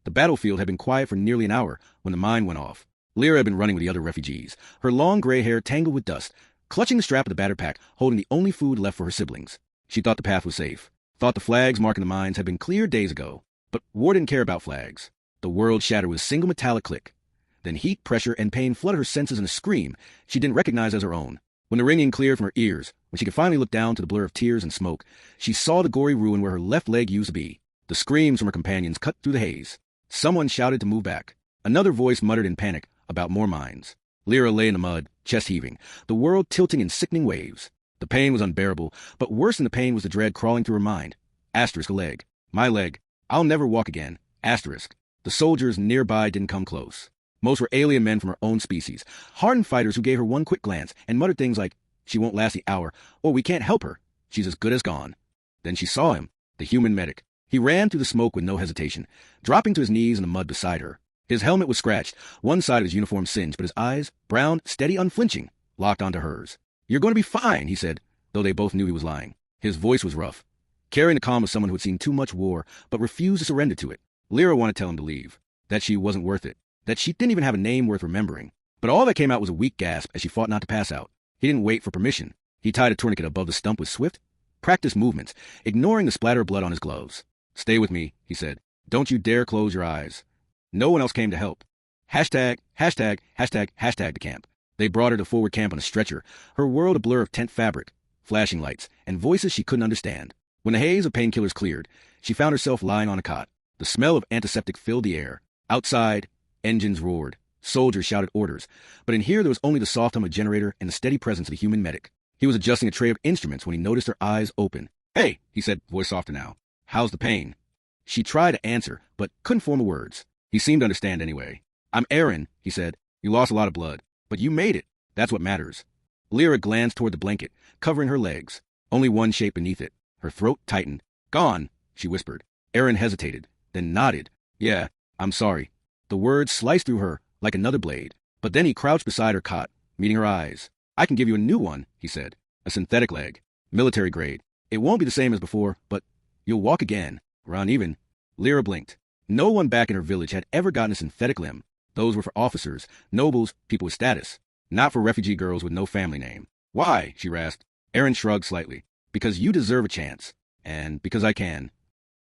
The battlefield had been quiet for nearly an hour when the mine went off. Lyra had been running with the other refugees, her long gray hair tangled with dust, clutching the strap of the battered pack, holding the only food left for her siblings. She thought the path was safe, thought the flags marking the mines had been cleared days ago. But war didn't care about flags. The world shattered with a single metallic click. Then heat, pressure, and pain flooded her senses in a scream she didn't recognize as her own. When the ringing cleared from her ears, when she could finally look down to the blur of tears and smoke, she saw the gory ruin where her left leg used to be. The screams from her companions cut through the haze. Someone shouted to move back. Another voice muttered in panic about more mines. Lyra lay in the mud, chest heaving, the world tilting in sickening waves. The pain was unbearable, but worse than the pain was the dread crawling through her mind. Asterisk a leg. My leg. I'll never walk again. Asterisk. The soldiers nearby didn't come close. Most were alien men from her own species, hardened fighters who gave her one quick glance and muttered things like, "She won't last the hour," or "We can't help her. She's as good as gone." Then she saw him, the human medic. He ran through the smoke with no hesitation, dropping to his knees in the mud beside her. His helmet was scratched, one side of his uniform singed, but his eyes, brown, steady, unflinching, locked onto hers. "You're going to be fine," he said, though they both knew he was lying. His voice was rough, carrying the calm of someone who had seen too much war, but refused to surrender to it. Lyra wanted to tell him to leave, that she wasn't worth it, that she didn't even have a name worth remembering. But all that came out was a weak gasp as she fought not to pass out. He didn't wait for permission. He tied a tourniquet above the stump with swift, practiced movements, ignoring the splatter of blood on his gloves. "Stay with me," he said. "Don't you dare close your eyes." No one else came to help. Hashtag the camp. They brought her to forward camp on a stretcher, her world a blur of tent fabric, flashing lights, and voices she couldn't understand. When the haze of painkillers cleared, she found herself lying on a cot. The smell of antiseptic filled the air. Outside, engines roared. Soldiers shouted orders. But in here there was only the soft hum of a generator and the steady presence of the human medic. He was adjusting a tray of instruments when he noticed her eyes open. "Hey," he said, voice softer now. "How's the pain?" She tried to answer, but couldn't form the words. He seemed to understand anyway. "I'm Aaron," he said. "You lost a lot of blood, but you made it. That's what matters." Lyra glanced toward the blanket, covering her legs. Only one shape beneath it. Her throat tightened. "Gone," she whispered. Aaron hesitated, then nodded. "Yeah, I'm sorry." The words sliced through her like another blade. But then he crouched beside her cot, meeting her eyes. "I can give you a new one," he said. "A synthetic leg. Military grade. It won't be the same as before, but you'll walk again. Run even." Lyra blinked. No one back in her village had ever gotten a synthetic limb. Those were for officers, nobles, people with status. Not for refugee girls with no family name. "Why?" she rasped. Aaron shrugged slightly. "Because you deserve a chance. And because I can."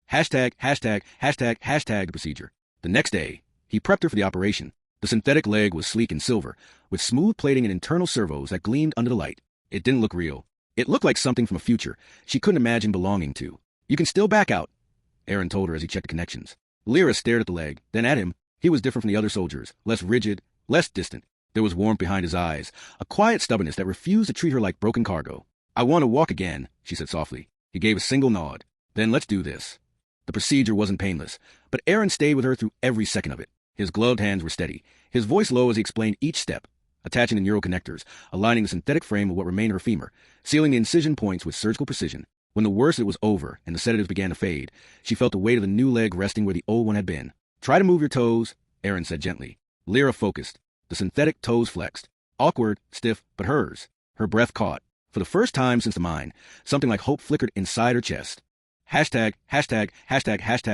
The procedure. The next day, he prepped her for the operation. The synthetic leg was sleek and silver, with smooth plating and internal servos that gleamed under the light. It didn't look real. It looked like something from a future she couldn't imagine belonging to. "You can still back out," Aaron told her as he checked the connections. Lyra stared at the leg, then at him. He was different from the other soldiers, less rigid, less distant. There was warmth behind his eyes, a quiet stubbornness that refused to treat her like broken cargo. "I want to walk again," she said softly. He gave a single nod. "Then let's do this." The procedure wasn't painless, but Aaron stayed with her through every second of it. His gloved hands were steady, his voice low as he explained each step, attaching the neural connectors, aligning the synthetic frame with what remained of her femur, sealing the incision points with surgical precision. When the worst of it was over and the sedatives began to fade, she felt the weight of the new leg resting where the old one had been. "Try to move your toes," Aaron said gently. Lyra focused. The synthetic toes flexed. Awkward, stiff, but hers. Her breath caught. For the first time since the mine, something like hope flickered inside her chest. Hashtag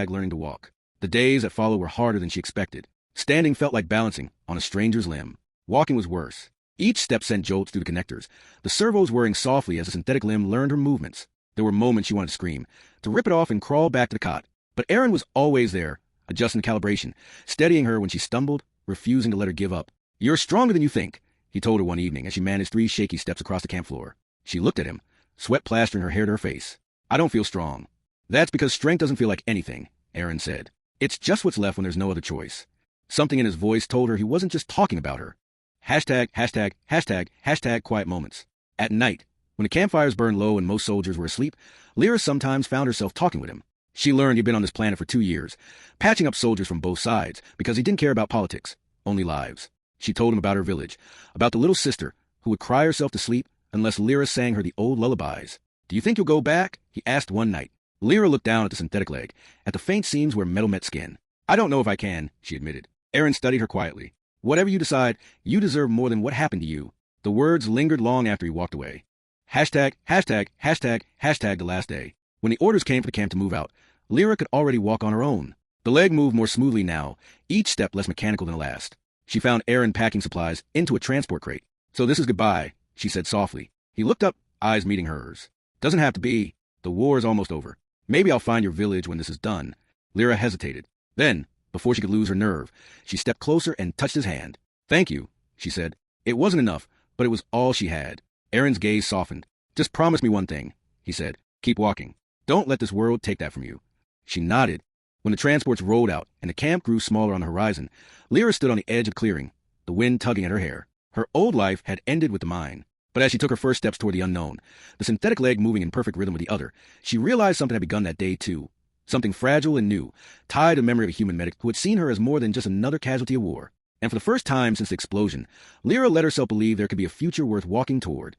learning to walk. The days that followed were harder than she expected. Standing felt like balancing on a stranger's limb. Walking was worse. Each step sent jolts through the connectors, the servos whirring softly as the synthetic limb learned her movements. There were moments she wanted to scream, to rip it off and crawl back to the cot. But Aaron was always there, adjusting the calibration, steadying her when she stumbled, refusing to let her give up. "You're stronger than you think," he told her one evening as she managed 3 shaky steps across the camp floor. She looked at him, sweat plastering her hair to her face. "I don't feel strong." "That's because strength doesn't feel like anything," Aaron said. "It's just what's left when there's no other choice." Something in his voice told her he wasn't just talking about her. Hashtag quiet moments. At night, when the campfires burned low and most soldiers were asleep, Lyra sometimes found herself talking with him. She learned he'd been on this planet for 2 years, patching up soldiers from both sides because he didn't care about politics, only lives. She told him about her village, about the little sister who would cry herself to sleep unless Lyra sang her the old lullabies. "Do you think you'll go back?" he asked one night. Lyra looked down at the synthetic leg, at the faint seams where metal met skin. "I don't know if I can," she admitted. Aaron studied her quietly. "Whatever you decide, you deserve more than what happened to you." The words lingered long after he walked away. Hashtag the last day. When the orders came for the camp to move out, Lyra could already walk on her own. The leg moved more smoothly now, each step less mechanical than the last. She found Aaron packing supplies into a transport crate. "So this is goodbye," she said softly. He looked up, eyes meeting hers. "Doesn't have to be. The war is almost over. Maybe I'll find your village when this is done." Lyra hesitated. Then, before she could lose her nerve, she stepped closer and touched his hand. "Thank you," she said. It wasn't enough, but it was all she had. Aaron's gaze softened. "Just promise me one thing," he said. "Keep walking. Don't let this world take that from you." She nodded. When the transports rolled out and the camp grew smaller on the horizon, Lyra stood on the edge of the clearing, the wind tugging at her hair. Her old life had ended with the mine. But as she took her first steps toward the unknown, the synthetic leg moving in perfect rhythm with the other, she realized something had begun that day too. Something fragile and new, tied to the memory of a human medic who had seen her as more than just another casualty of war. And for the first time since the explosion, Lyra let herself believe there could be a future worth walking toward.